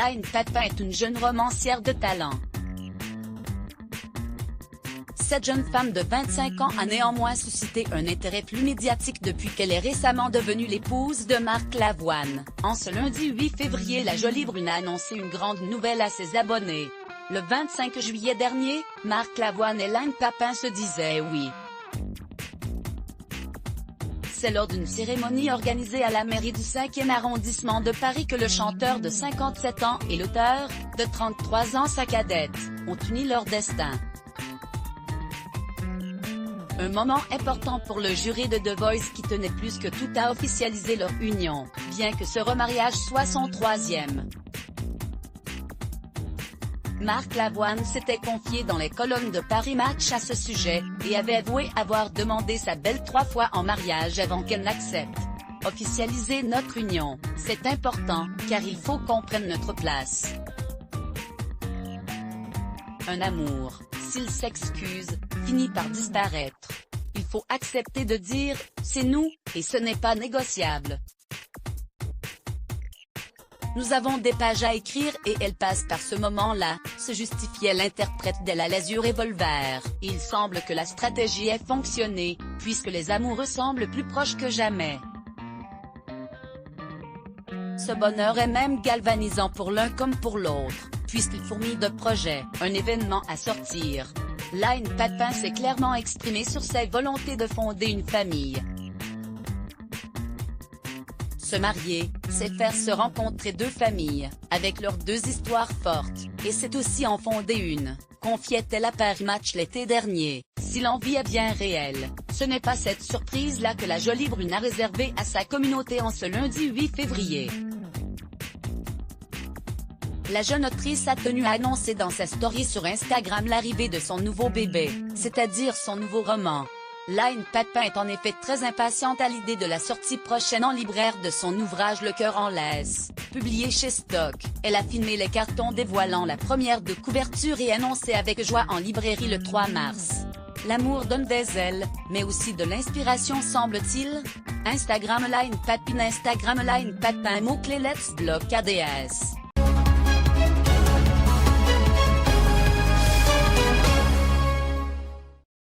Line Papin est une jeune romancière de talent. Cette jeune femme de 25 ans a néanmoins suscité un intérêt plus médiatique depuis qu'elle est récemment devenue l'épouse de Marc Lavoine. En ce lundi 8 février, la jolie brune a annoncé une grande nouvelle à ses abonnés. Le 25 juillet dernier, Marc Lavoine et Line Papin se disaient oui. C'est lors d'une cérémonie organisée à la mairie du 5e arrondissement de Paris que le chanteur de 57 ans et l'auteur, de 33 ans sa cadette, ont uni leur destin. Un moment important pour le jury de The Voice qui tenait plus que tout à officialiser leur union, bien que ce remariage soit son troisième. Marc Lavoine s'était confié dans les colonnes de Paris Match à ce sujet, et avait avoué avoir demandé sa belle 3 fois en mariage avant qu'elle n'accepte. Officialiser notre union, c'est important, car il faut qu'on prenne notre place. Un amour, s'il s'excuse, finit par disparaître. Il faut accepter de dire « c'est nous », et ce n'est pas négociable. Nous avons des pages à écrire et elles passent par ce moment-là, se justifiait l'interprète de la Lazur Revolver. Il semble que la stratégie ait fonctionné, puisque les amoureux semblent plus proches que jamais. Ce bonheur est même galvanisant pour l'un comme pour l'autre, puisqu'il fourmille de projets, un événement à sortir. Line Papin s'est clairement exprimé sur sa volonté de fonder une famille. Se marier, c'est faire se rencontrer deux familles, avec leurs deux histoires fortes, et c'est aussi en fonder une, confiait-elle à Paris Match l'été dernier. Si l'envie est bien réelle, ce n'est pas cette surprise-là que la jolie brune a réservée à sa communauté en ce lundi 8 février. La jeune autrice a tenu à annoncer dans sa story sur Instagram l'arrivée de son nouveau bébé, c'est-à-dire son nouveau roman. Line Papin est en effet très impatiente à l'idée de la sortie prochaine en libraire de son ouvrage Le cœur en laisse, publié chez Stock. Elle a filmé les cartons dévoilant la première de couverture et annoncé avec joie en librairie le 3 mars. L'amour donne des ailes, mais aussi de l'inspiration semble-t-il. Instagram Line Papin, Instagram Line Papin, mot-clé Let's Block ADS.